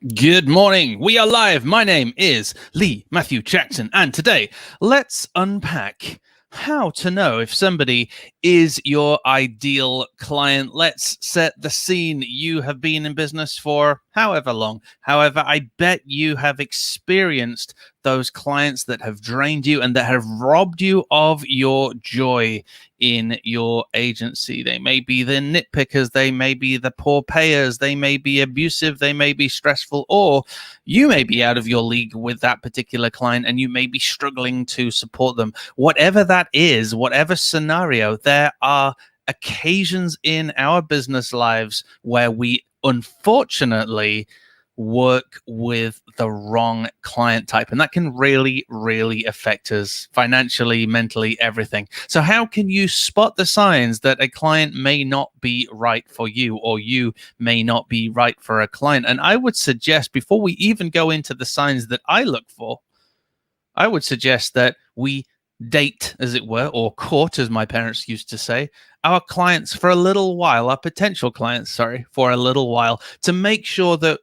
Good morning. We are live. My name is Lee Matthew Jackson, and today let's unpack how to know if somebody is your ideal client. Let's set the scene. You have been in business for however long. However, I bet you have experienced those clients that have drained you and that have robbed you of your joy in your agency. They may be the nitpickers, they may be the poor payers, they may be abusive, they may be stressful, or you may be out of your league with that particular client and you may be struggling to support them. Whatever that is, whatever scenario, there are occasions in our business lives where we unfortunately work with the wrong client type, and that can really affect us financially, mentally, everything. So how can you spot the signs that a client may not be right for you, or you may not be right for a client? And I would suggest, before we even go into the signs that I look for, I would suggest that we date, as it were, or court, as my parents used to say, our clients for a little while, our potential clients, sorry, for a little while, to make sure that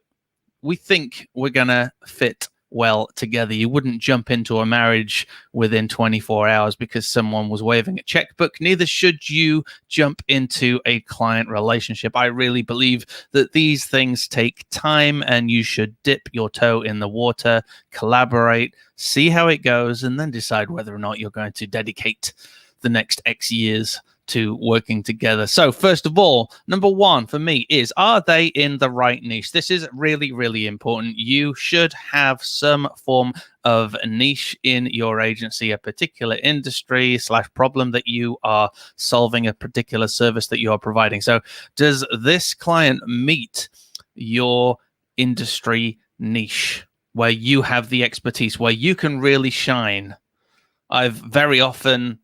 we think we're going to fit well together. You wouldn't jump into a marriage within 24 hours because someone was waving a checkbook. Neither should you jump into a client relationship. I really believe that these things take time, and you should dip your toe in the water, collaborate, see how it goes, and then decide whether or not you're going to dedicate the next X years to working together. So first of all, number one for me is, are they in the right niche? This is really important. You should have some form of niche in your agency, a particular industry / problem that you are solving, a particular service that you are providing. So does this client meet your industry niche where you have the expertise, where you can really shine? I've very often,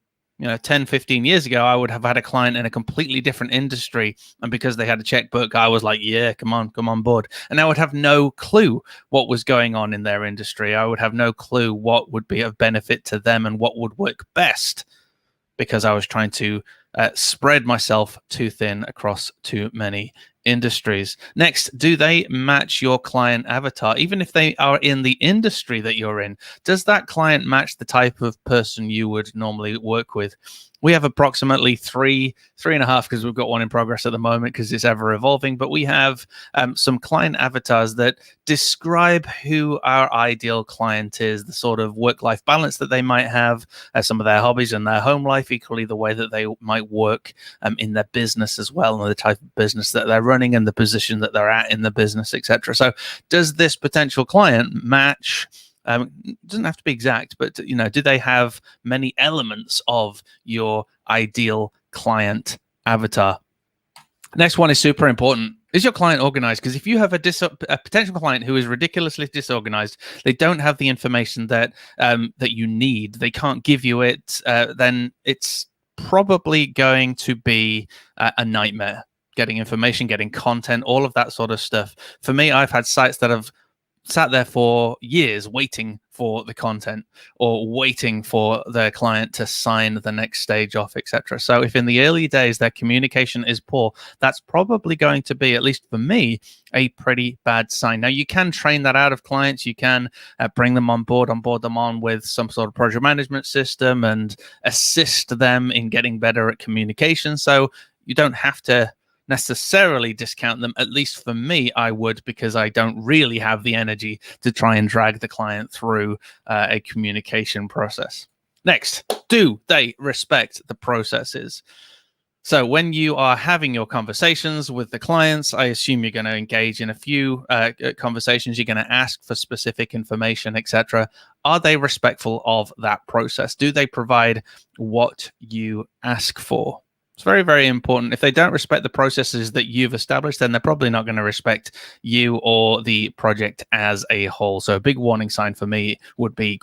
10, 15 years ago, I would have had a client in a completely different industry. And because they had a checkbook, I was like, yeah, come on board. And I would have no clue what was going on in their industry. I would have no clue what would be of benefit to them and what would work best, because I was trying to spread myself too thin across too many industries. Next, do they match your client avatar? Even if they are in the industry that you're in, does that client match the type of person you would normally work with? We have approximately three and a half, because we've got one in progress at the moment because it's ever evolving, but we have some client avatars that describe who our ideal client is, the sort of work-life balance that they might have, some of their hobbies and their home life, equally the way that they might work in their business as well, and the type of business that they're running and the position that they're at in the business, etc. So does this potential client match? It doesn't have to be exact, but do they have many elements of your ideal client avatar? Next one is super important. Is your client organized? Because if you have a potential client who is ridiculously disorganized, they don't have the information that you need, they can't give you it, then it's probably going to be a nightmare getting information, getting content, all of that sort of stuff. For me, I've had sites that have sat there for years waiting for the content or waiting for their client to sign the next stage off, etc. So if in the early days their communication is poor, that's probably going to be, at least for me, a pretty bad sign. Now, you can train that out of clients. You can bring them on board them on with some sort of project management system and assist them in getting better at communication. So you don't have to necessarily discount them. At least for me, I would, because I don't really have the energy to try and drag the client through a communication process. Next, do they respect the processes? So when you are having your conversations with the clients, I assume you're going to engage in a few conversations. You're going to ask for specific information, etc. Are they respectful of that process? Do they provide what you ask for? It's very important. If they don't respect the processes that you've established, then they're probably not going to respect you or the project as a whole. So a big warning sign for me would be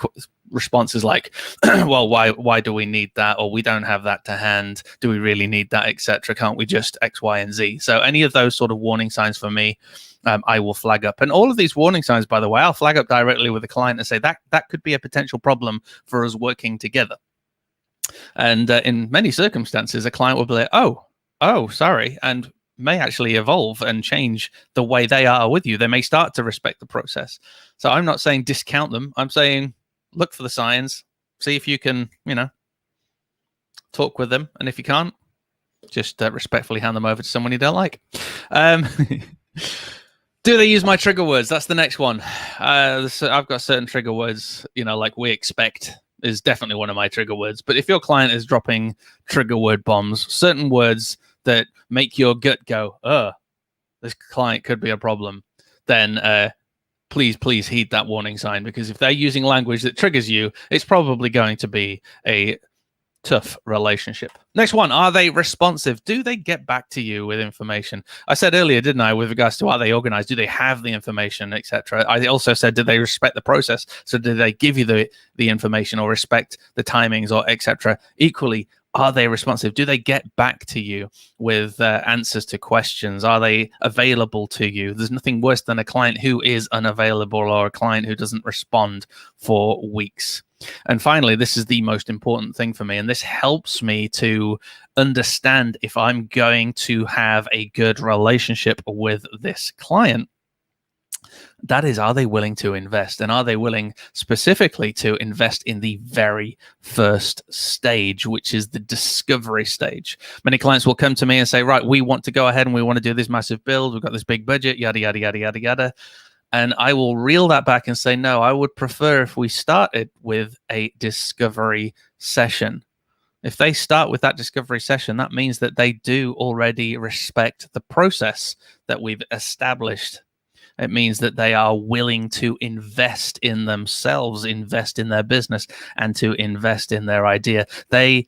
responses like, well, why do we need that? Or we don't have that to hand. Do we really need that, etc.? Can't we just X, Y, and Z? So any of those sort of warning signs for me, I will flag up. And all of these warning signs, by the way, I'll flag up directly with the client and say that could be a potential problem for us working together. And in many circumstances, a client will be like, oh, sorry. And may actually evolve and change the way they are with you. They may start to respect the process. So I'm not saying discount them. I'm saying look for the signs, see if you can, talk with them. And if you can't, just respectfully hand them over to someone you don't like. Do they use my trigger words? That's the next one. So I've got certain trigger words, like we expect is definitely one of my trigger words. But if your client is dropping trigger word bombs, certain words that make your gut go, this client could be a problem, then please heed that warning sign, because if they're using language that triggers you, it's probably going to be a tough relationship. Next one, are they responsive? Do they get back to you with information? I said earlier, didn't I, with regards to are they organized? Do they have the information, etc.? I also said, do they respect the process? So do they give you the information or respect the timings or etc.? Equally, are they responsive? Do they get back to you with answers to questions? Are they available to you? There's nothing worse than a client who is unavailable or a client who doesn't respond for weeks. And finally, this is the most important thing for me, and this helps me to understand if I'm going to have a good relationship with this client. That is, are they willing to invest? And are they willing specifically to invest in the very first stage, which is the discovery stage? Many clients will come to me and say, right, we want to go ahead and we want to do this massive build. We've got this big budget, yada, yada, yada, yada, yada. And I will reel that back and say, no, I would prefer if we started with a discovery session. If they start with that discovery session, that means that they do already respect the process that we've established. It means that they are willing to invest in themselves, invest in their business, and to invest in their idea. They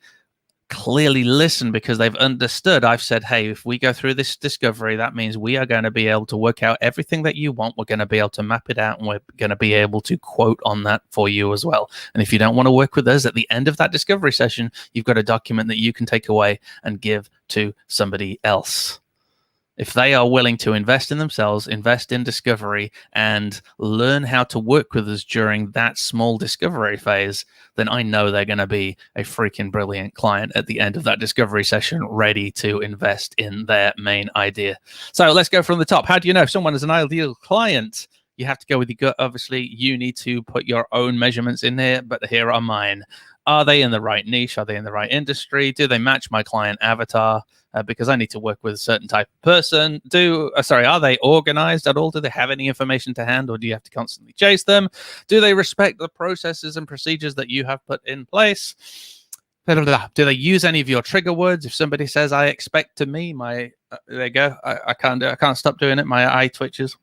clearly listen because they've understood. I've said, hey, if we go through this discovery, that means we are going to be able to work out everything that you want. We're going to be able to map it out, and we're going to be able to quote on that for you as well. And if you don't want to work with us at the end of that discovery session, you've got a document that you can take away and give to somebody else. If they are willing to invest in themselves, invest in discovery, and learn how to work with us during that small discovery phase, then I know they're going to be a freaking brilliant client at the end of that discovery session, ready to invest in their main idea. So let's go from the top. How do you know if someone is an ideal client? You have to go with your gut. Obviously, you need to put your own measurements in here, but here are mine. Are they in the right niche? Are they in the right industry? Do they match my client avatar? Because I need to work with a certain type of person. Are they organized at all? Do they have any information to hand, or do you have to constantly chase them? Do they respect the processes and procedures that you have put in place? Do they use any of your trigger words? If somebody says, I expect to me, there you go. I can't stop doing it. My eye twitches.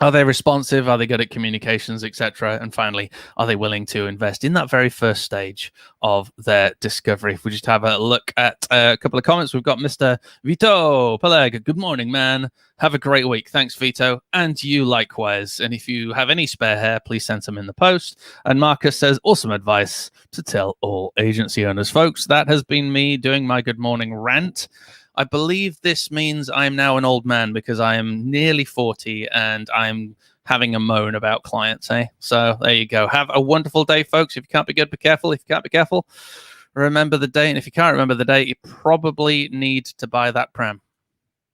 Are they responsive? Are they good at communications, etc.? And finally, are they willing to invest in that very first stage of their discovery? If we just have a look at a couple of comments, we've got Mr. Vito Peleg. Good morning, man. Have a great week. Thanks, Vito. And you likewise. And if you have any spare hair, please send them in the post. And Marcus says, awesome advice to tell all agency owners. Folks, that has been me doing my good morning rant. I believe this means I'm now an old man because I am nearly 40 and I'm having a moan about clients, eh? So there you go. Have a wonderful day, folks. If you can't be good, be careful. If you can't be careful, remember the date. And if you can't remember the date, you probably need to buy that pram.